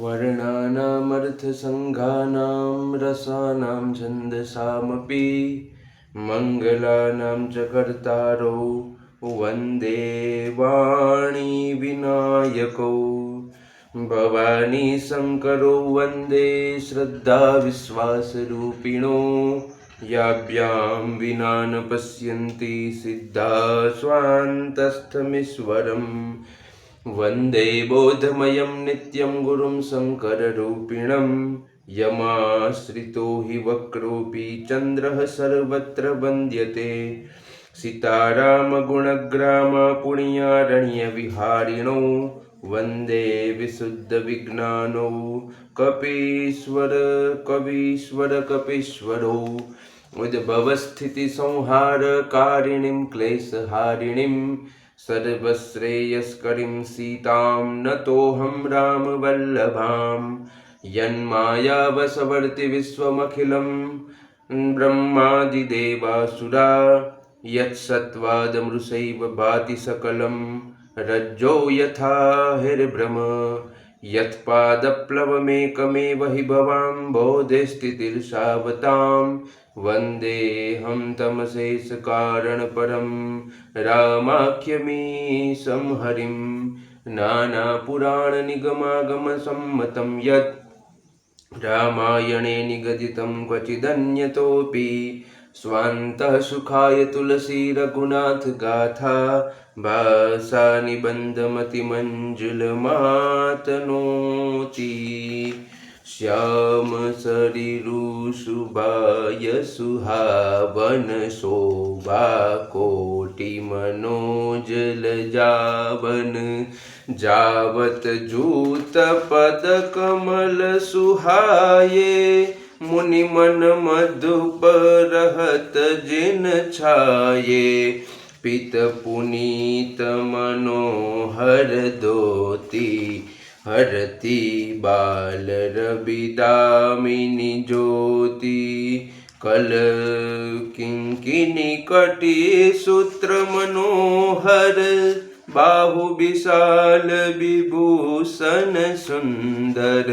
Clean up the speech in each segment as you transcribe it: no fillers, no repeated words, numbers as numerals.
वर्णानामर्थसङ्घानां रसानां छन्दसामपि मङ्गलानां च कर्तारौ वन्दे वाणी विनायकौ भवानी शङ्करो वन्दे श्रद्धाविश्वासरूपिणो याभ्यां विना न पश्यन्ति सिद्धा स्वान्तस्थमीश्वरम् वन्दे बोधमयं नित्यं गुरुं शङ्कररूपिणं यमाश्रितो हि वक्रोऽपि चन्द्रः सर्वत्र वन्द्यते सीतारामगुणग्राम पुण्यारण्यविहारिणौ वन्दे विशुद्धविज्ञानौ कपीश्वरौ उद्भवस्थितिसंहारकारिणीं क्लेशहारिणीं सर्वश्रेयस्करीं सीतां नतोऽहं रामवल्लभां यन्मायावशवर्ति विश्वमखिलं ब्रह्मादिदेवासुरा यत्सत्त्वादमृषैव भाति सकलं रज्जो यथा हिर्भ्रम यत्पादप्लवमेकमेव हि भवां बोधेस्थितिर्षावतां वन्देऽहं तमशेषकारणपरं रामाख्यमीशं हरिं नानापुराणनिगमागमसम्मतं यत् रामायणे निगदितं क्वचिदन्यतोऽपि स्वान्तः सुखाय तुलसीरघुनाथगाथा भाषा निबन्धमतिमञ्जुलमातनोति श्यामशरीरुशुभाय सुहावन शोभाकोटिमनोजलजावन जावत जूतपदकमल सुहाये मुनिमन मधुपरहत जिन छाये पित पुनीत मनोहर दोती हरति बाल रविदामिनी ज्योति कल किंकिनी कटी सूत्र मनोहर बाहु विशाल विभूषण सुंदर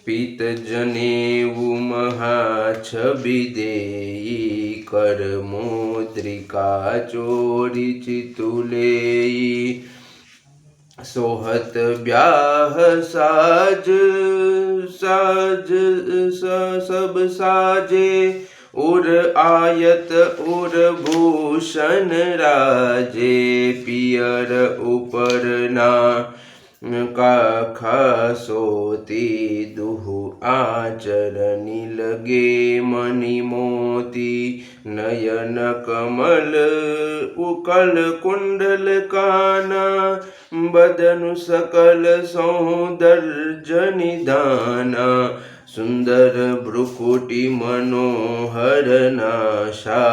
पीत जनेऊ महाछवि देई कर मुद्रिका चोरी चितुलेई सोहत ब्याह साज सब साजे उर आयत उर भूषण राजे पियर उपरना काखा सोती दुहु आचरणी लगे मणि मोती नयन कमल उकल कुंडल काना बदनु सकल सौंदर्य निदाना सुंदर भ्रुकुटी मनोहर नाशा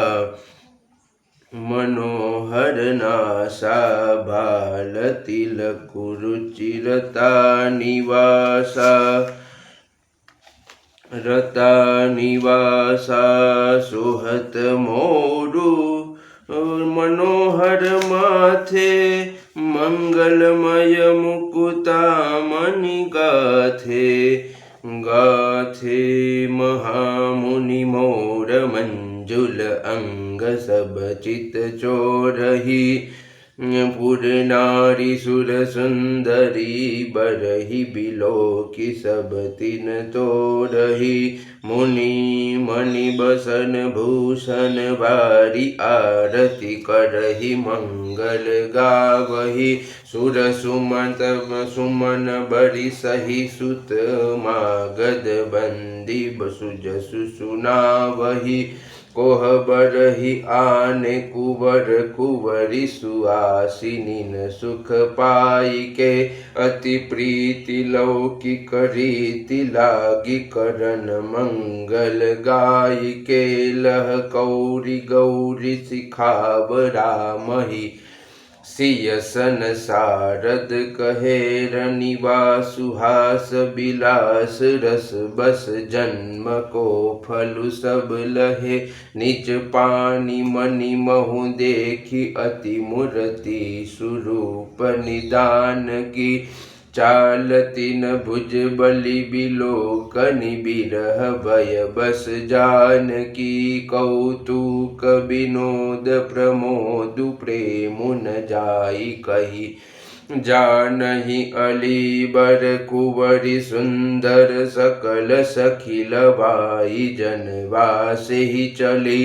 भाल तिलक रुचिरता निवासा सुहत मोरु मनोहर माथे मंगलमय मुकुता मणि गाथे महामुनि मोर मंजुल अंग सब चित चोरही पुर नारी सुर सुंदरी बरही बिलोकी सब तिन तोरही मुनि मणि बसन भूषण बारी आरती करही मंगल गावही सुर सुमन बरी सही सुत मागध बंदी बसु जसु सुनावही कोह बरही आने कुंवरी सुआसिनी न सुख पाई के अति प्रीति लौकिक रीति लागी करन मंगल गाय के लह कौरी गौरी सिखावरा मही सियसन सारद कहे रनिवासुहास बिलास रस बस जन्म को फलु सब लहे निज पानी मणि महु देखी अति मूर्ति स्वरूप निदान की चालती न भुज बलि बिलोकनि बिरह भय बस जानकी कौतुक विनोद प्रमोद प्रेम न जाई कही जानहि अली बर कुंवरी सुंदर सकल सखिल बाई जनवासे ही चली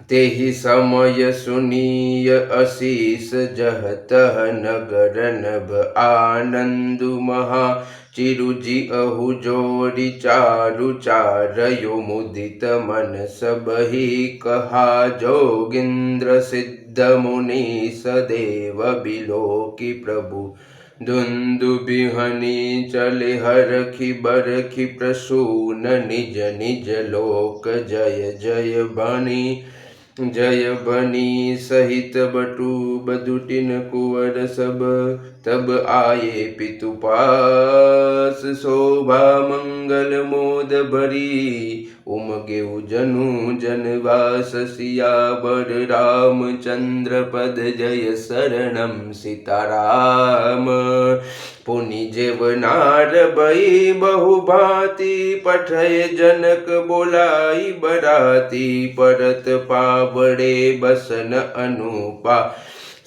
तेहि समय सुनीय अशीष जहतः नगर नभ आनंदु महा चिरुजि अहु जोरी चारु चारयो मुदित मन सबहि कहा जोगिंद्र सिद्ध मुनि सदेव बिलोकी प्रभु दुन्दुभिहनि चले हरखि बरखि प्रसून निज निज लोक जय जय बनी सहित बटु बदुटिन कुंवर सब तब आये पितु पास शोभा मंगल मोद भरी उमगेउ जनु जनवास सियावर रामचंद्र पद जय शरणम सीताराम पुनि जेवनार भई बहुभांति पठय जनक बोलाई बराती परत पावड़े बसन अनुपा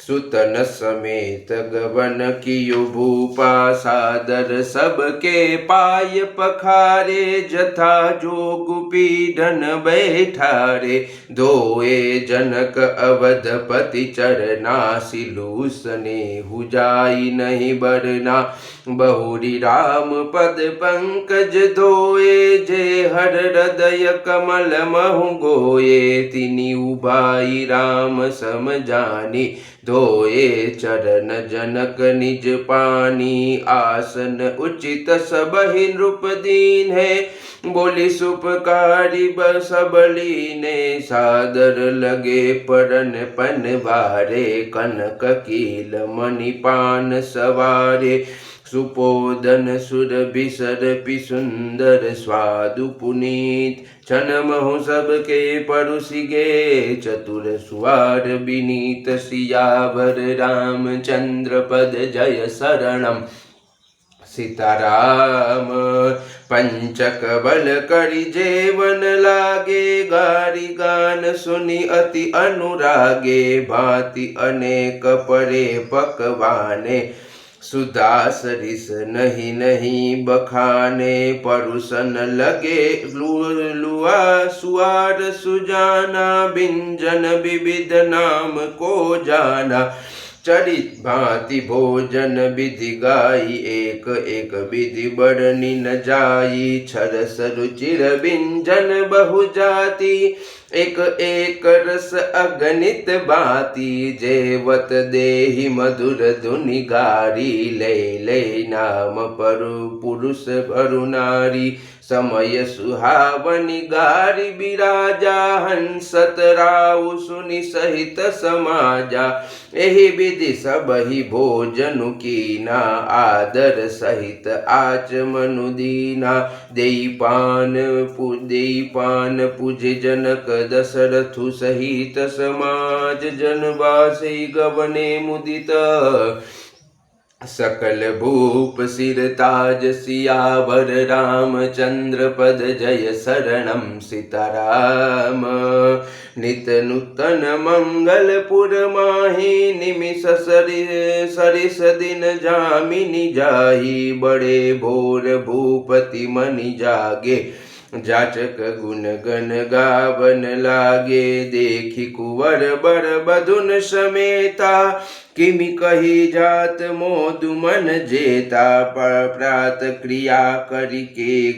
सुतन समेत गवन कियो भूपा सादर सबके पाय पखारे जथा जोग पीढ़न बैठारे दोए जनक अवधपति चरना सिलु स्नेहु जाई नहीं बरना बहुरी राम पद पंकज धोए जे हर हृदय कमल महु गोये तिनि उभाई राम सम जानी धोए चरण जनक निज पानी आसन उचित सबहि नृप दीन है बोली सुपकारी सबली ने सादर लगे परन पनवारे कनक कील मणिपान सवारे सुपोदन सुरभि सरपि सुंदर स्वादु पुनीत छन महु सबके परुषिगे चतुर सुवार विनीत सियावर रामचंद्र पद जय शरणम सीताराम पंचक बल करि जेवन लागे गारी गान सुनि अति अनुरागे भांति अनेक परे पकवाने सुदास रिस नहीं नहीं बखाने परुसन लगे लुआ सुआर सुजाना बिंजन विविध नाम को जाना चरित भांति भोजन विधि गाई एक एक विधि बरनी न जाई छरस रुचिर व्यंजन बहु जाति एक एक रस अगणित बाती जेवत देहि मधुर धुनि गारी ले ले नाम परु पुरुष भरु नारी समय सुहावनि गारी बिराजा हंसत राउ सुनि सहित समाजा एहि विधि सबहि भोजनु कीना आदर सहित आचमनु दीना देई पान पूजे जनक दशरथु सहित समाज जनवासी गवने मुदित सकल भूप सिर ताज सियावर रामचंद्र पद जय शरणम सीताराम नित नूतन मंगलपुर माही निमिष सरिस दिन जामिनी जाही बड़े भोर भूपति मनि जागे जाचक गुण गण गावन लागे देखी कुंवर बर बधुन समेता किमि कही जात मोदु मन जेता पर प्रात क्रिया करिगे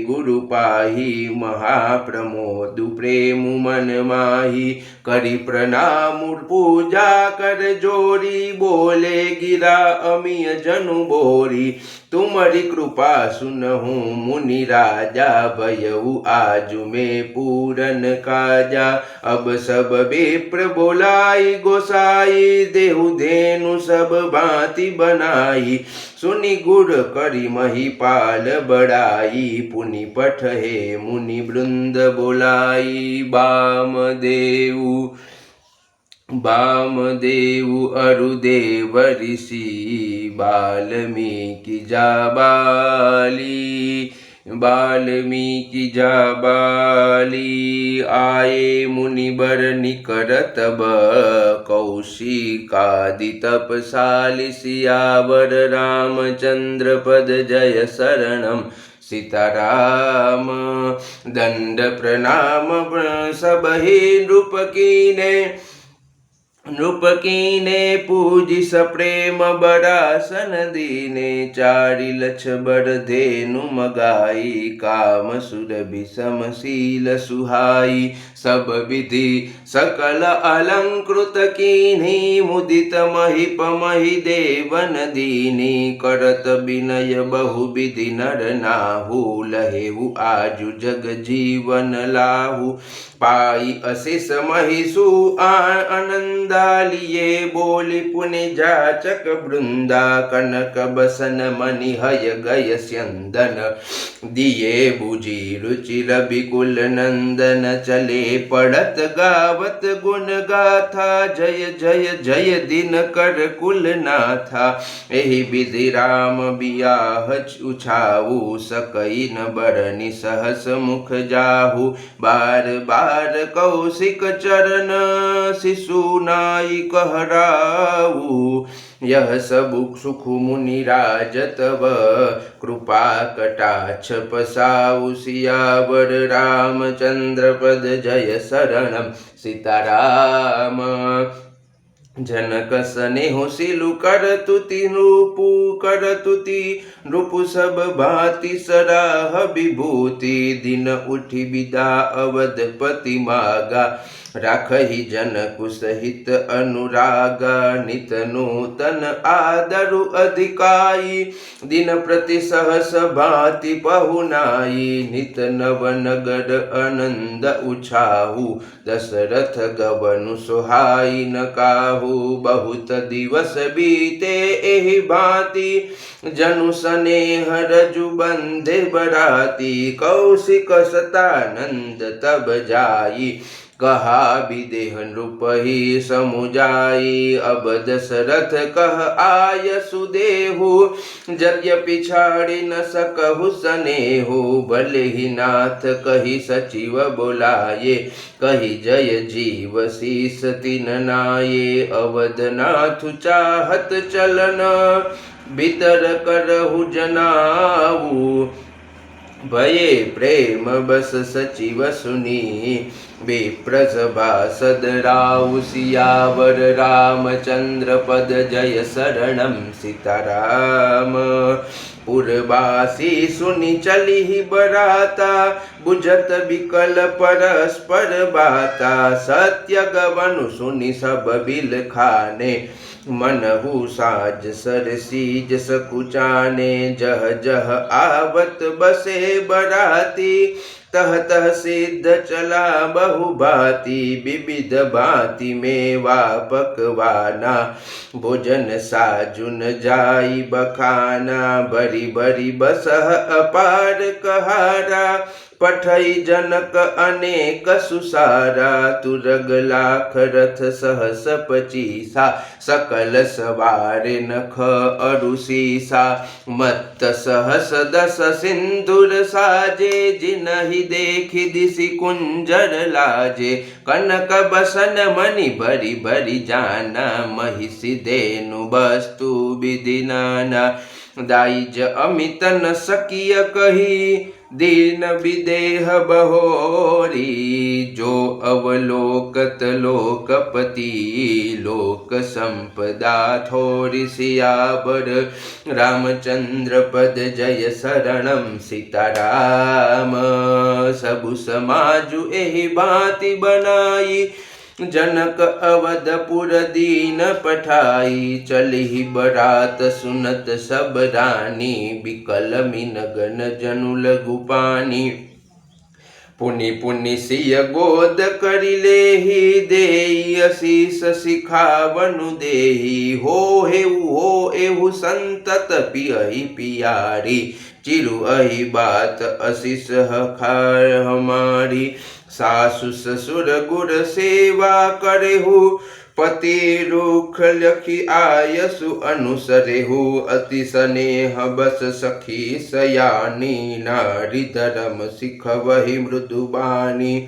गुरु पाही महाप्रमोदु प्रेम मन माही करि प्रणाम पूजा कर जोरी बोले गिरा अमिय जनु बोरी तुम्हारी कृपा सुनहु मुनि राजा भयउ आजु में पूरन काजा अब सब विप्र बोलाई गोसाई देहु धेनु सब भांति बनाई सुनि गुर करि महिपाल बड़ाई पुनि पठहे मुनि वृंद बोलाई वामदेव अरुदेव ऋषि वाल्मीकि जाबाली। वाल्मीकि जाबाली आए मुनिबर निकर तब, कौशिकादि तपसाली सियावर रामचंद्र पद जय शरणम सीताराम। दंड प्रणाम सबहि नृप कीने पूजि सप्रेम बरासन दीने। चारि लक्ष बर धेनु मगाई, काम सुरभि समशील सुहाई। सब विधि सकल अलंकृत कीन्ही, मुदित महिप महि देवन दीनी। करत विनय बहुविधि नर नाहु, लहेहु आजु जग जीवन लाहु। पाई अशिष महिषु आनंदालिये, बोली पुनि जाचक वृंदा। कनक बसन मणि हय गय स्यंदन, दिए बुझी रुचिर विकुल नंदन। चले पड़त गावत गुण गाथा, जय जय जय दिन कर कुल नाथा। एहि विधि राम बियाह उछाऊ, सकई न बरनि सहस मुख जाहु। बार बार कौशिक चरण शिशु नाई कहराऊ। यह सब सुख मुनि राज तब, कृपा कटाक्ष पसाऊ। सियावर रामचंद्र पद जय शरणम सीताराम। जनक स्नेहु सिलु कर तुति नृपु सब भांति सराह विभूति। दिन उठि विदा अवधपति मागा, राखहि जनकु सहित अनुरागा। नित नूतन आदरु अधिकाई, दिन प्रति सहस भांति पहुनाई। नित नव नगर आनंद उछाहु, दशरथ गवनु सोहाई न काहू। बहुत दिवस बीते एहि भांति, जनु स्नेह रजु बंधे बराती। कौशिक सतानंद तब जाई, कहा विदेह नृपहि समुजाई। अब दशरथ कह आय सुदेहु, यद्यपि छाड़ि न सकहु स्नेहु। भले ही नाथ कहि सचिव बोलाये, कहि जय जीव शीस तिन नाये। अवधनाथ चाहत चलन, भीतर करहु जनाऊ। भये प्रेम बस सचिव सुनी, विप्रसभा सदराऊ। सियावर रामचंद्र पद जय शरणम सीताराम। पुरवासी सुनि चलिहि बराता, बुझत विकल परस्पर बाता। सत्य गवनु सुनि सब बिल खाने, मनहु साज सरसीज सकुचाने। जह जह आवत बसे बराती, तह तह सिद्ध चला बहु भांति। विविध भांति मेवा पकवाना, भोजन साजुन जाई बखाना। बरी बरी बसह अपार कहारा, पठई जनक अनेक सुसारा। तुरग लाख रथ सहस पचीसा, सकल सवारे नख अरुसीसा। मत्त सहस दस सिंधुर साजे, जिनहि देखि दिशि कुंजर लाजे। कनक बसन मणि भरी भरी जाना, महिषि धेनु वस्तु विधि नाना। दाइज अमित न सकिय कही, दीन विदेह बहोरी। जो अवलोकत लोकपति, लोक संपदा थोरी। सियावर रामचंद्र पद जय शरणम सीताराम। सबु समाजु एहि भांति बनाई, जनक अवधपुर दीन पठाई। चलिहि बरात सुनत सब रानी, बिकल मिनगन जनु लघु पानी। पुनि पुनि सिय गोद करि लेहि, देई असीस सिखावनु देहि। हो एहु संतत पियहि पियारी, चिरु अहि बात असीस हखार हमारी। सासु ससुर गुर सेवा करेहु, पति रुख लखी आयसु अनुसरेहु अति स्नेह बस सखी सयानी नारी धर्म सिख वही मृदुबानी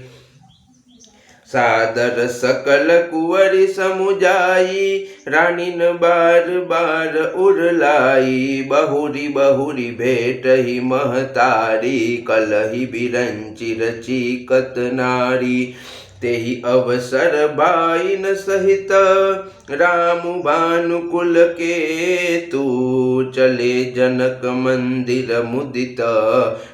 सादर सकल कुंवरी समुजाई रानीन बार बार उरलाई बहुरी बहुरी भेट ही महतारी कलही बिरंची रची कत नारी तेहि अवसर बाइन सहित राम भानुकुल के तू चले जनक मंदिर मुदित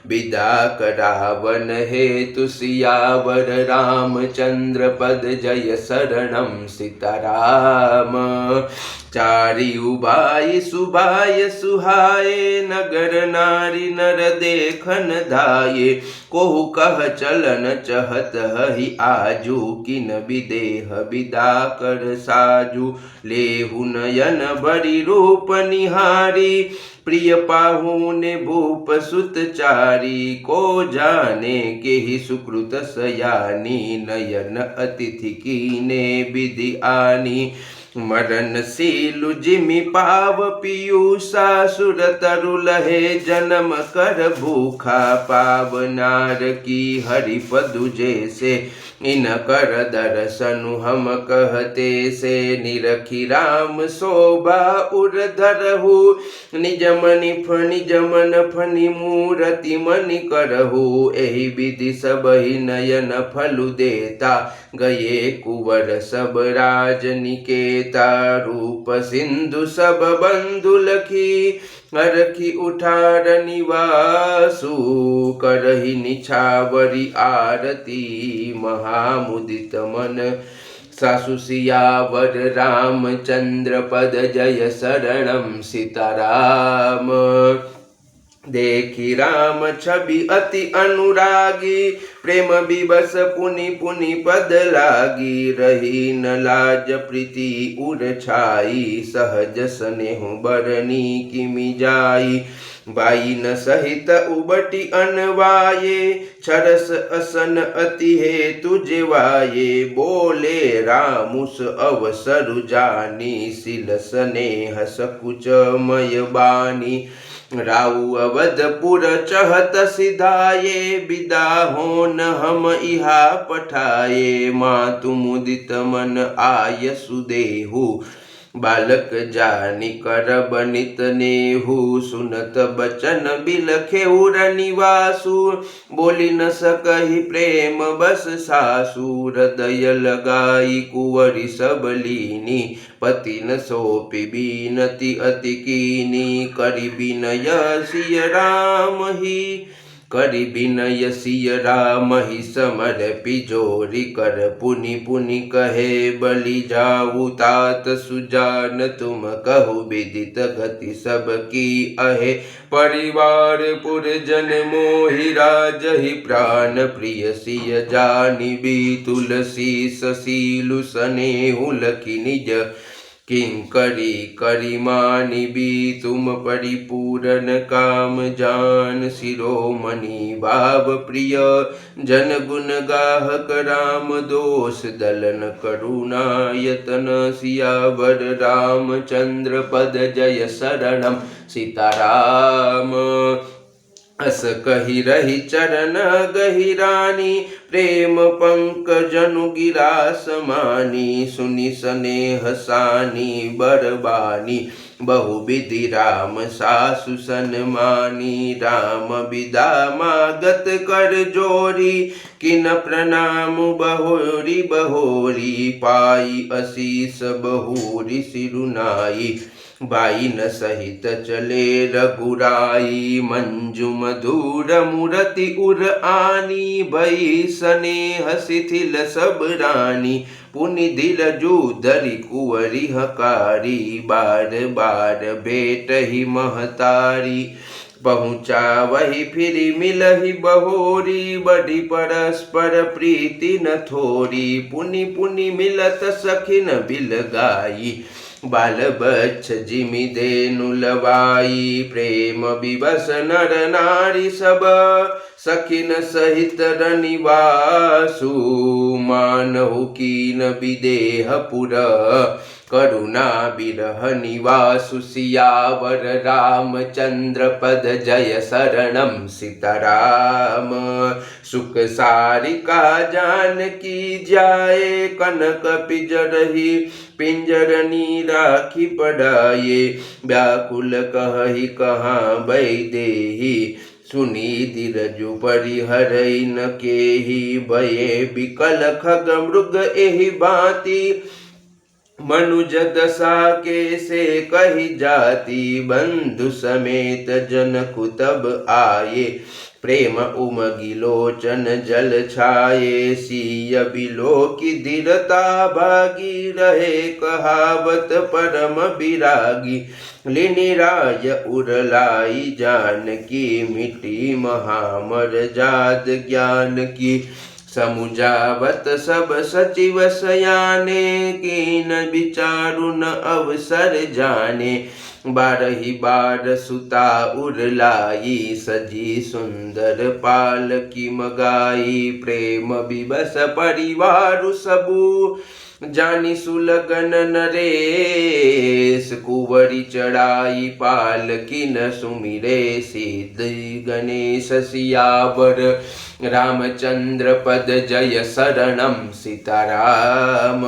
विदा करावन हेतु सियावर रामचंद्र पद जय शरणम सीताराम चारि उबाई सुबाय सुहाए नगर नारी नर देखन धाये कोहु कह चलन चहत हहि आजू किन विदेह विदा कर साजू लेहु नयन बरी रूप निहारी प्रिय पाहुने भूप सुत चारी को जाने के ही सुकृत सयानी नयन अतिथि कीने विधि आनी मरण सीलु जिमि पाव पीयूषा सुर तरु लहे जन्म कर भूखा पावनार की हरि पदु जैसे इन कर दर्शनु हम कहते से निरखी राम शोभा उर धरहु निज मन फनि मूरति मनि करहु एहि विधि सब ही नयन फलु देता गए कुंवर सब राज निकेता रूप सिंधु सब बंधु लखी अरखी उठार निवासु करहि निछावरी आरती महामुदित मन सासु सियावर रामचंद्र पद जय शरणम सीताराम देखी राम छवि अति अनुरागी प्रेम विवश पुनि पुनि पद लागी रही न लाज प्रीति उर छाई सहज स्नेह बरनी किमि जाई बाई न सहित उबटी अनवाये छरस असन अति हे तुझवाये बोले रामुस अवसरु जानी सिल स्नेह सकुच मय बानी राउ अवधपुर चहत सिधाये विदा होन हम इहा पठाये मातु मुदित मन आय सुदेहु बालक जानी कर बनित नेहु सुनत बचन बिलखे उर निवासु बोली न सकहि प्रेम बस सासु हृदय लगाई कुंवरी सबलीनी पति न सौंपी बीनति अति कीनी करि बिनय सिय राम ही करि बिनय सिय राम ही समर्पि जोरी कर पुनि पुनि कहे बलि जाऊ तात सुजान तुम कहु विदित गति सब की अहे परिवार पुरजन मोहि राजहि प्राण प्रिय सिय जानि बी तुलसी ससीलु स्नेहु लखि निज किंकरी करिमानि भी तुम परिपूरन काम जान शिरोमणि भाव प्रिय जन गुण गाहक राम दोष दलन करुणायतन सियावर रामचंद्र पद जय शरणम सीताराम अस कही रही चरण गहिरानी प्रेम पंकजनु गिरा समानी सुनि स्नेह सानी बरबानी बहुविधि राम सासु सन्मानी राम विदा मागत कर जोरी किन प्रणाम बहोरी बहोरी पाई असीस बहुरी सिरुनाई बाई न सहित चले रघुराई मंजु मधुर मुरति उर आनी भई स्नेह शिथिल सब रानी पुनि दिल जूधरि कुंवरी हकारी बार बार भेट ही महतारी पहुँचा वही फिर मिलहि बहोरी बड़ी परस्पर प्रीति न थोरी पुनि पुनि मिलत सखिन बिल गाई बाल बच्छ जिमि देनु लवाई प्रेम विवश नर नारी सब सखिन सहित रनिवासु मानहु कीन विदेह पुर करुणा विरह निवासु सियावर रामचंद्र पद जय शरणम सीताराम सुख सारिका जानकी जाए कनक पिंजरहि पिंजरनी राखी पढ़ाए व्याकुल कहि कहाँ बैदेही सुनी धीरजु परिहरई न केहि भये विकल खग मृग एहि भांति मनुज दशा के से कही जाति बंधु समेत जनकु तब आये प्रेम उमगी लोचन जल छाये सीय बिलो की धीरता भागी रहे कहावत परम विरागी लिनिराय उरलाई जानकी मिट्टी महामर जात ज्ञान की समुझावत सब सचिव सयाने कीन विचारु न अवसर जाने बारही बार सुता उरलाई सजी सुंदर पाल की मगाई प्रेम विवश परिवारु सबू जानी सुलगन नरेश कुंवरी चढ़ाई पाल की न सुमिरे सिद्ध गणेश सियावर रामचंद्र पद जय शरणम सीताराम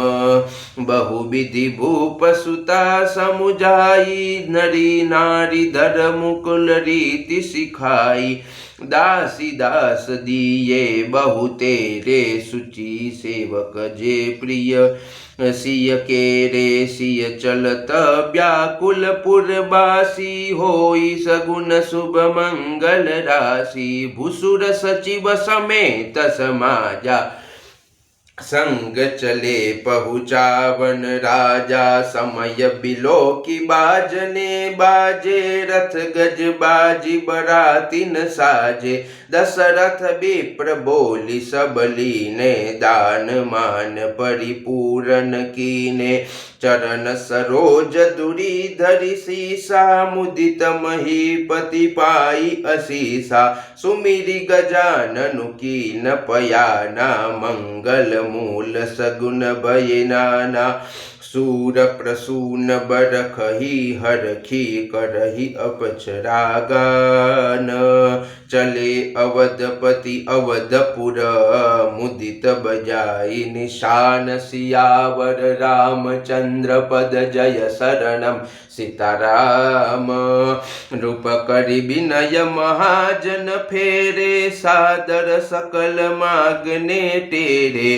बहुविधि भूप सुता समुझाई नरी नारी धर मुकुल रीति सिखाई दासी दास दिए बहु तेरे सुचि सेवक जे प्रिय सिय के रे सिय चलत व्याकुल पुरवासी होई सगुन शुभ मंगल राशि भूसुर सचिव समेत समाजा संग चले पहुँचावन राजा समय बिलो की बाजने बाजे रथ गज बाजी बराती न साजे दशरथ विप्र बोली सब लीने दान मान परिपूरन कीने चरण सरोज दुरी धरि सीसा मुदित महीपति पाई असीसा सुमिरि गजाननु कीन पयाना मंगल मूल सगुन भय नाना सूर प्रसून बरखही हरखी करही अपचरागान चले अवधपति अवधपुर मुदित बजाई निशान सियावर रामचंद्र पद जय शरणम सीताराम रूप करि विनय महाजन फेरे सादर सकल मागने टेरे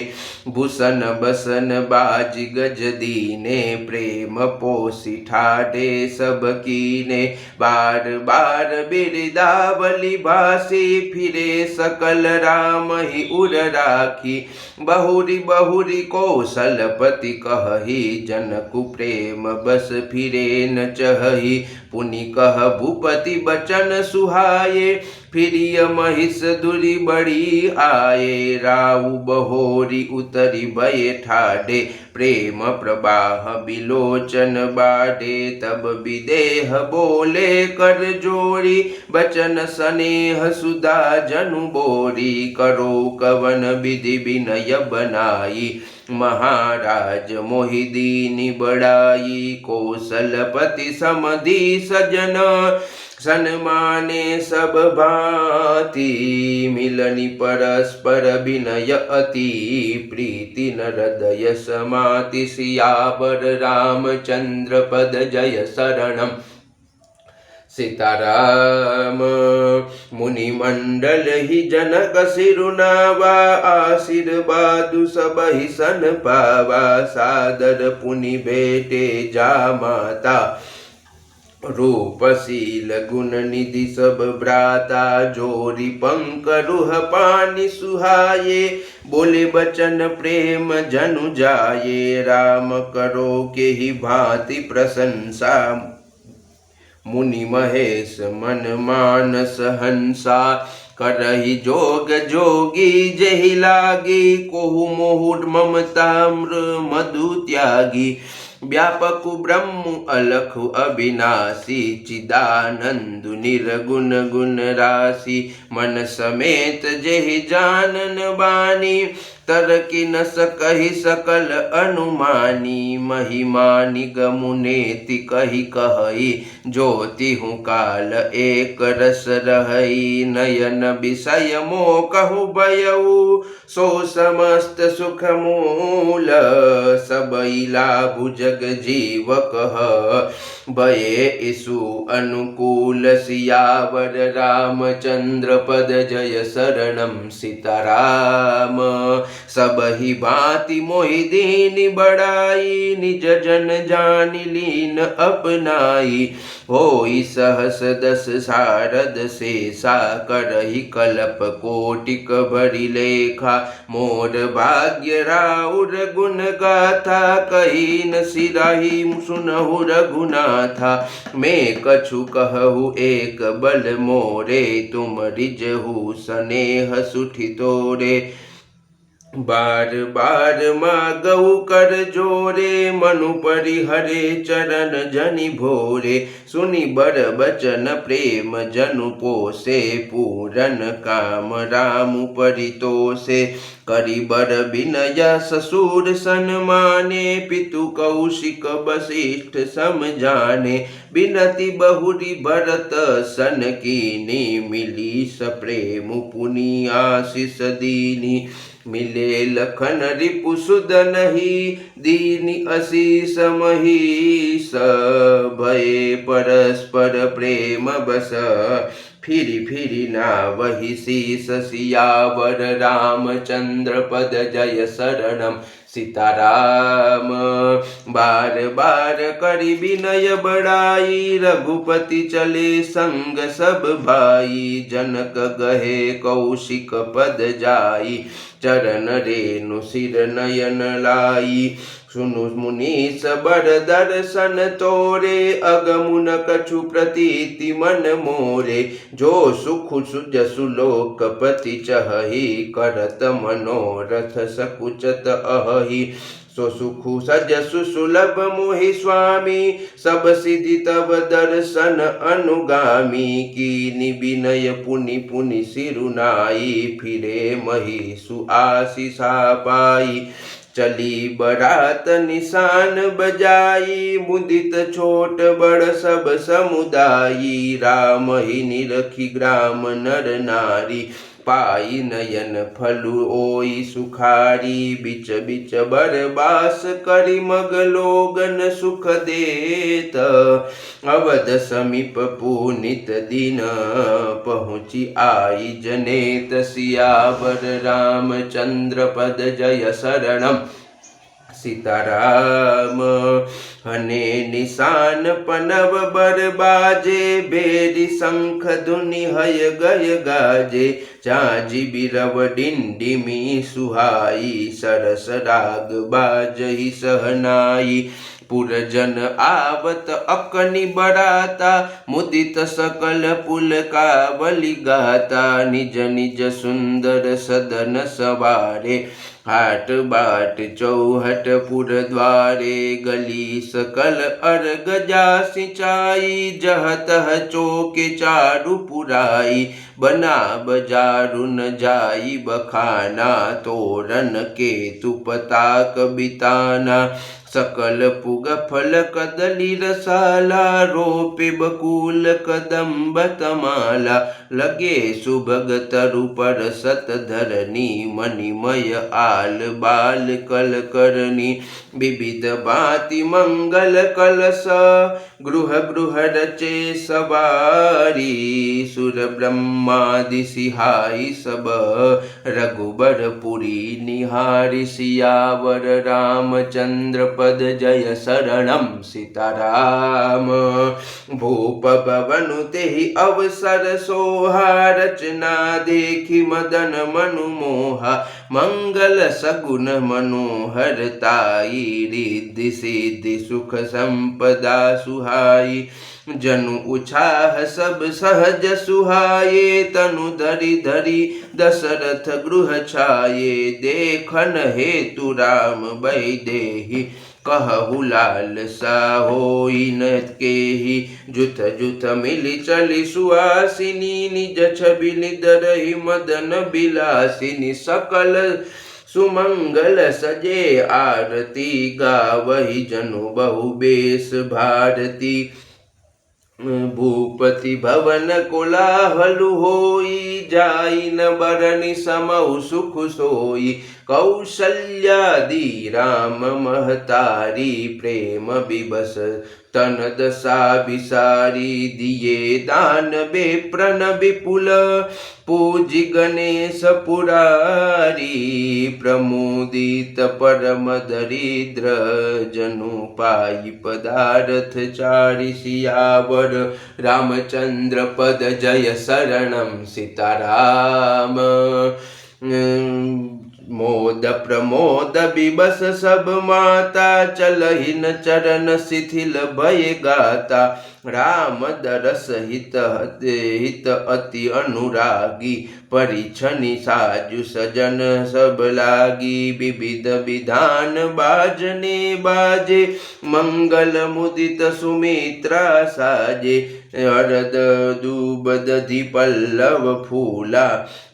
भूषण बसन बाज गज दीने प्रेम पोसी ठाडे सब कीने बार बार बिरदावली भासी फिरे सकल राम ही उर राखी बहुरी बहुरी कौशलपति कहही जनकु प्रेम बस फिरे न चहही पुनि कह भूपति बचन सुहाये फिरिय महिष दुरी बड़ी आये राउ बहोरी उतरी भय ठाडे प्रेम प्रवाह बिलोचन बाडे तब विदेह बोले कर जोड़ी बचन स्नेह सुधा जनु बोरी करो कवन विधि विनय बनाई महाराज मोहि दीनि बड़ाई कौशलपति समधि सजन सन्माने सब भांति मिलनि परस्पर विनय अति प्रीति न हृदय समाति सियावर रामचंद्र पद जय शरणम सीताराम मुनि मंडल ही जनक सिरुनावा आशीर्वादु सबहि सन पावा सादर पुनि बेटे जा माता रूपशील गुण निधि सब भ्राता जोरी पंकरुह पानी सुहाये बोले बचन प्रेम जनु जाये राम करो के ही भांति प्रशंसा मुनि महेश मन मानस हंसा करहि जोग जोगी जहि लागी कोहु मोहुर ममता मधु त्यागी व्यापकु ब्रह्म अलखु अविनाशी चिदानंदु निर्गुण गुण राशि मन समेत जेहि जानन बानी तरकि न सकहि सकल अनुमानी महिमा निगम नेति कहि कहई ज्योति हूँ काल एक रस रहई नयन विषय मोकहु बयऊ सो समस्त सुख मूल सबई लाभु जग जीव कह बये इसु अनुकूल सियावर रामचंद्र पद जय शरणम सीताराम सबहि भांति मोहि दीन बड़ाई निज जन जानि लीन अपनाई होई सहस दस सारद शेषा करहि कल्प कोटिक भरि लेखा मोर भाग्य राउर गुण गाथा कही न सिराही सुनहु रघुनाथा मैं कछु कहु एक बल मोरे तुम रिजहु स्नेह सुठि तोरे बार बार मागऊ कर जोरे मनु परिहरे चरण जनि भोरे सुनि बर बचन प्रेम जनु पोसे पूरन काम राम परितोषे करि बर विनय ससुर सन्माने पितु कौशिक वशिष्ठ समझाने बिनति बहुरी भरत सन कीनी मिली सप्रेम पुनि आशीष दीनी मिले लखन रिपु सुदनहि दीनि असीस महिष भये परस्पर प्रेम बस फिरि फिरि नावहि शीस सियावर रामचंद्र पद जय शरणम सीताराम बार बार करि विनय बड़ाई रघुपति चले संग सब भाई जनक गहे कौशिक पद जाई चरण रेणु सिर नयन लाई सुनु मुनीस बर दर्शन तोरे अगमुन कछु प्रतीति मन मोरे जो सुख जसु लोकपति चहहि करत मनोरथ सकुचत अहि सो सुखु सजसु सुलभ मोहि स्वामी सब सिद्धि तब दर्शन अनुगामी कीनि विनय पुनि पुनि सिरुनाई फिरे महिषु आशीषा पाई चली बरात निशान बजाई मुदित छोट बड़ सब समुदायी राम ही निरखी ग्राम नर नारी पाई नयन फलु ओई सुखारी बिच बिच बरबास करि मग लोगन सुख देत अवध समीप पुनित दिन पहुँची आई जनेत सियावर रामचंद्र पद जय शरणम सीताराम हने निशान पनव बर बाजे बेरी शंख धुनि हय गय गाजे चाजी बिरव डिंडिमी सुहाई सरस राग बाजहि सहनाई पुरजन आवत अकनि बराता मुदित सकल पुल कावली गाता निज निज सुंदर सदन सवारे हाट बाट चौहट पुर द्वारे गली सकल अर्घ जा सिंचाई जह तह चौके चारु पुराई बना बजारु न जाई बखाना तोरन केतु पताक बिताना सकल पुग फल कदली रसाला रोपे बकुल कदम्ब तमाला लगे सुभग तरु पर सत धरनी मणिमय आल बाल कल करनी विविध भांति मंगल कलश गृह गृह रचे सवारी सुर ब्रह्मादि सिहाई सब रघुबर पुरी निहारी सियावर रामचंद्र पद जय शरणम सीताराम भूप भवनु तेहि अवसर सोहा रचना देखी मदन मनु मोहा मंगल सगुन मनोहर ताई रिद्धि सिद्धि सुख संपदा सुहाई जनु उछाह सब सहज सुहाये तनु धरि धरि दशरथ गृह छाये देखन हेतु राम वैदेही कहु लालसा होई न केहि जुथ जुथ मिली चली सुहासिनी निज छवि निदरहि मदन बिलासिनी सकल सुमंगल सजे आरती गावहि जनु बहु बेस भारती भूपति भवन कोलाहलु होई जाई न बरनि समउ सुख सोई कौशल्यादि राम महतारी प्रेम विबस तन दशा विसारी दिए दान बेप्रन विपुल पूजि गणेश पुरारी प्रमोदित परम दरिद्र जनु पाई पदार्थ चारि सियावर रामचंद्र पद जय शरणम सीताराम मोद प्रमोद विबस सब माता चलहि न चरण शिथिल भय गाता राम दरस हित अति अनुरागी परिछनि साजु सजन सब लागी विविध विधान बाजने बाजे मंगल मुदित सुमित्रा साजे अरद दूब दधि पल्लव फूला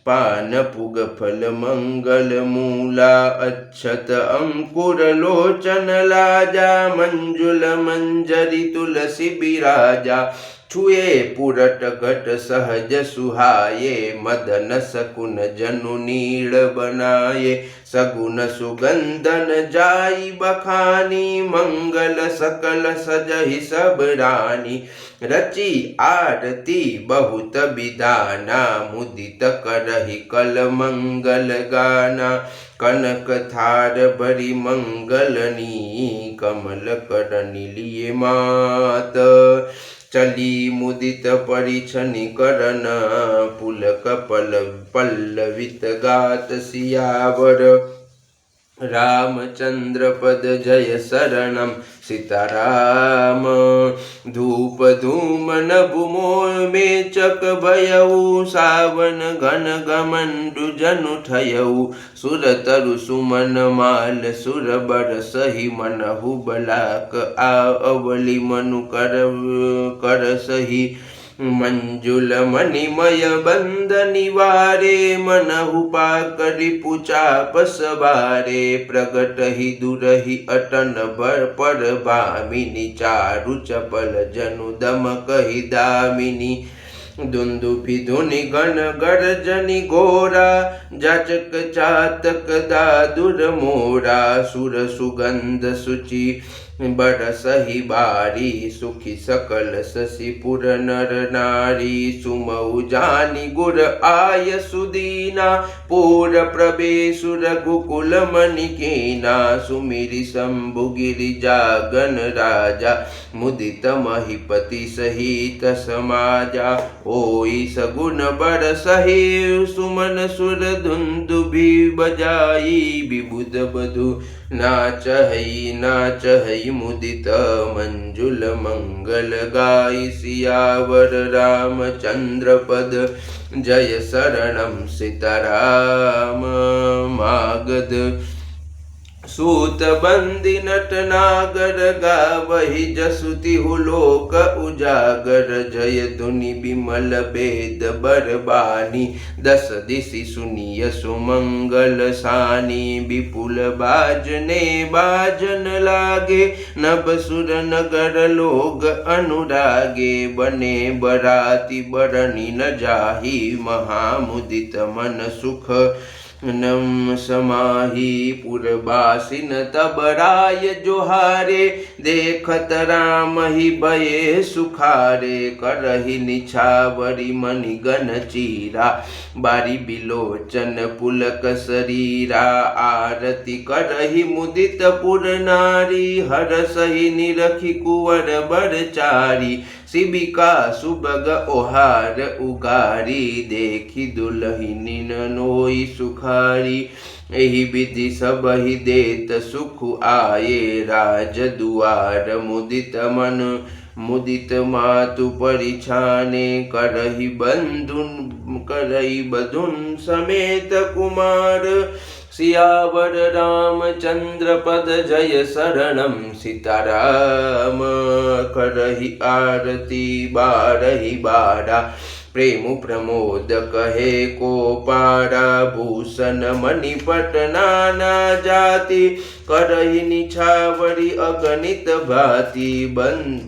पान पुग फल मंगल मूला अक्षत अंकुर लोचन लाजा मंजुल मंजरी तुलसी बिराजा छुए पुरट घट सहज सुहाये मदन सकुन जनु नीड़ बनाये सगुन सुगंधन जाई बखानी मंगल सकल सजहि सब रानी रची आरती बहुत विधाना मुदित करहि कल मंगल गाना कनक थार भरी मंगलनी कमल करनि लिए मात चली मुदित परिछनि करन पुलक पल्लवित गात सियावर रामचंद्र पद जय शरणम सीताराम धूप धूम नभु मोह में चक भयऊ सावन घन गमंडु जनु ठयऊ सुर तरु सुमन माल सुर बर सही मनहु बलाक अवली मनु कर सही मंजुल मणिमय बंद निवारे मनहु पाकरि पुचाप सवारे प्रगट ही दुरहि अटन पर भामिनी चारु चपल जनु दम कहि दामिनी दुंदुभि धुनि गण गर्जनि घोरा जाचक चातक दादुर मोरा सुर सुगंध सुचि बरसहि बारी सुखी सकल शशिपुर नर नारी सुमऊ जानि गुर आय सुदीना पूर प्रवेशु रघुकुल मणिकेना सुमिरि शंभु गिरिजागन राजा मुदित महीपति सहित समाजा होई सगुन बरसहि सुमन सुर धुंदुभि बजाई विबुध बधु नाचहि मुदित मंजुल मंगल गाई सियावर रामचंद्र पद जय शरणम सीताराम मागध सूत बंदी नट नागर गावहि जसुति हुलोक उजागर जय धुनि बिमल वेद बरबानी दस दिशि सुनिय सुमंगल सानी विपुल बाजने बाजन लागे नभ सुर नगर लोग अनुरागे बने बराती बरनी न जाही महामुदित मन सुख नम समाही पुरबासिन तब राय जोहारे देखत राम ही भये सुखारे करहि निछावरी मणिगन चीरा बारी बिलोचन पुलक शरीरा आरती करहि मुदित पुर नारी हरसहि निरखि कुंवर बरचारी शिबिका सुबग ओहार उगारी देखी दुलहिनी नोई सुखारी एहि विधि सबहि देत सुख आये राज दुआर मुदित मन मुदित मातु परिछाने करहि बंधुन समेत कुमार सियावर रामचंद्र पद जय शरणम सीताराम। करहि आरती बारहि बारा प्रेम प्रमोद कहे को पारा। भूषण मणिपट नाना जाति करहि निछावरी अगणित भांति।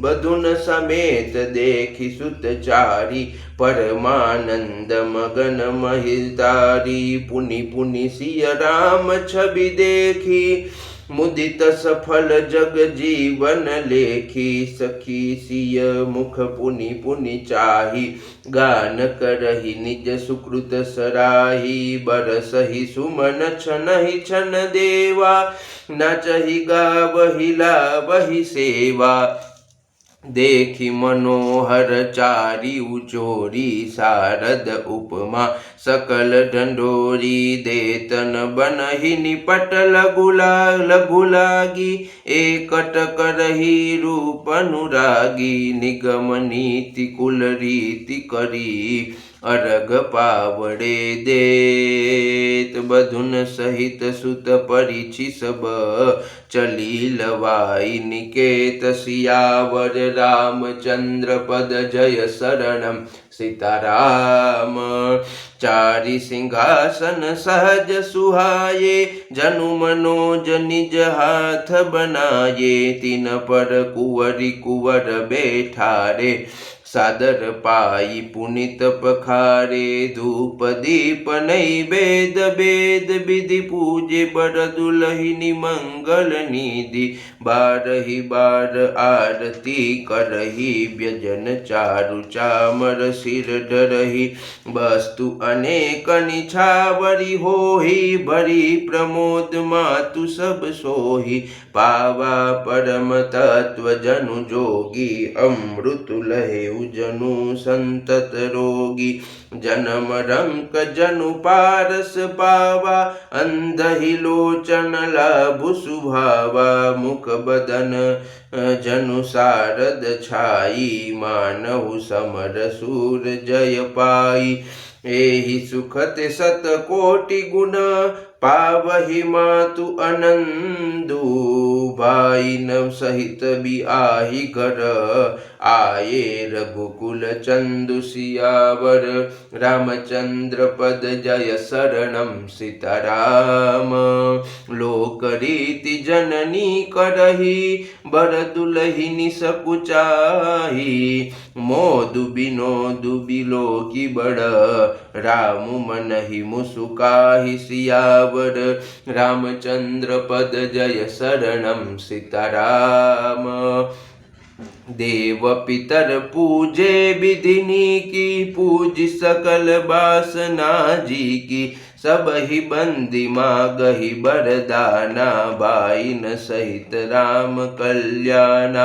बधुन समेत देखि सुतचारी परमानंद मगन महितारी। पुनि पुनि सिय राम छवि देखी मुदित सफल जग जीवन लेखी। सखी सिय मुख पुनि पुनि चाही गान करहि निज सुकृत सराही। बरसहि सुमन छनहि छन देवा नाचहि गावहि लावहि सेवा। देखि मनोहर चारि उचोरी शारद उपमा सकल ढंढोरी। देतन बनहि निपट लघु लागी एकट करहि रूप अनुरागी। निगम नीति कुल रीति करी अर्घ पावड़े देत। बधुन सहित सुत परिछि सब चली लवाई निकेत। सियावर रामचंद्र पद जय शरणम सीताराम। चारि सिंहासन सहज सुहाये जनु मनोज निज हाथ बनाये। तीन पर कुंवरी कुंवर बैठारे सादर पाई पुनित पखारे। धूप दीप नैवेद वेद विधि पूजे बर दुलहिनी मंगल निधि। बारहि बार आरती करहि व्यजन चारु चामर सिर डरहि। वस्तु अनेक निछावरी होहि भरी प्रमोद मातु सब सोहि। पावा परम तत्व जनु जोगी अमृत लहे जनु संतत रोगी। जन्म रंक जनु पारस पावा अंधहि लोचन लाभु सुभावा। मुख बदन जनु सारद छाई मानहु समर सूर जय पाई। एहि सुखत सत कोटि गुण पावहि मातु अनंदु। भाई नव सहित बिआहि घर आये रघुकुल चंदु। सियावर रामचंद्र पद जय शरणम सीताराम। लोक रीति जननी करहि बर दुलहिनी सकुचाही। मोदु बिनोदु बिलोकी बड़ रामु मनहि मुसुकाहि। सियावर रामचंद्र पद जय शरणम सीताराम। देव पितर पूजे विधिनी की पूज सकल बासना जी की। सब ही बंदी मागहि बरदाना बाइन सहित राम कल्याणा।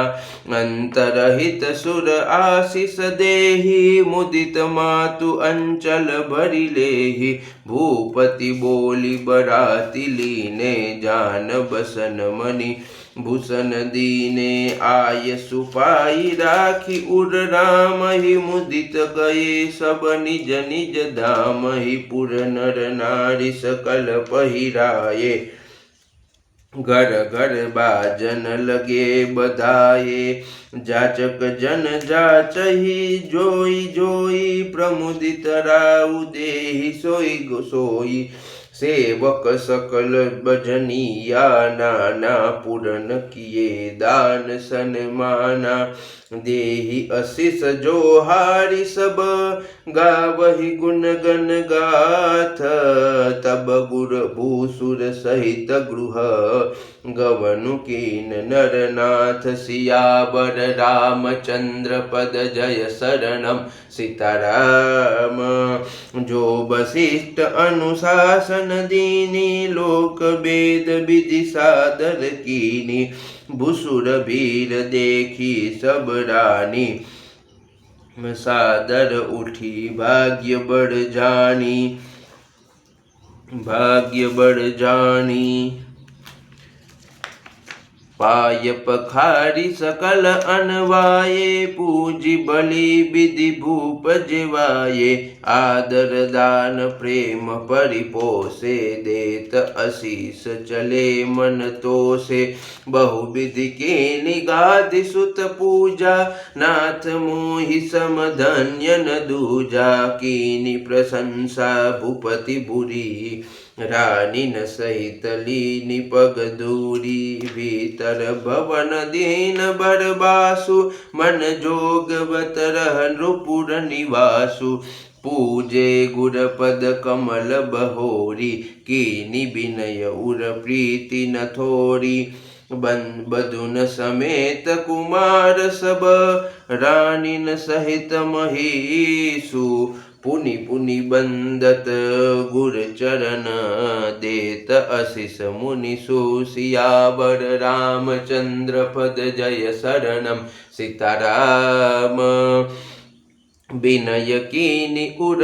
अंतरहित सुर आशीष देहि मुदित मातु अंचल भरि लेहि। भूपति बोली बराती लीने जान बसन मणि भूषण दीने। आय सुपाई राखी उर राम ही मुदित गए सब निज निज धाम ही। पुर नर नारी सकल पहिराए घर घर बाजन लगे बधाए। जाचक जन जाचहि जोई जोई प्रमुदित राउ देहि सोई सोई। सेवक सकल भजनिया नाना पूरन किए दान सन्माना। देहि आशीष जोहारि सब गावहि गुण गण गाथ। तब गुर भूसुर सहित गृह गवनु कीन नरनाथ। सियावर रामचंद्र पद जय शरणम सीताराम। जो वशिष्ठ अनुशासन दीनी लोक वेद विधि सादर कीनी। भूसुर वीर देखी सब रानी सादर उठी भाग्य बढ़ जानी। भाग्य बढ़ जानी। पाय पखारी सकल अनवाये पूजी बलि विधि भूप जिवाये आदर दान प्रेम परिपोषे देत अशीष चले मन तोषे बहुविधि के निगाधि सुत पूजा नाथ मोहि सम धन्य न दूजा कीनी प्रशंसा भूपति बुरी रानी न सहित लीनी पग दूरी भीतर भवन दीन बरबासु मन जोगवत रह नृपुर निवासु पूजे गुरपद कमल बहोरी कीनी विनय उर प्रीति न थोरी बधुन समेत कुमार सब रानीन सहित महीसु पुनि पुनि बंदत गुर चरण देत अशिष मुनि सियावर रामचंद्र पद जय शरणम सीताराम विनय कीनि उर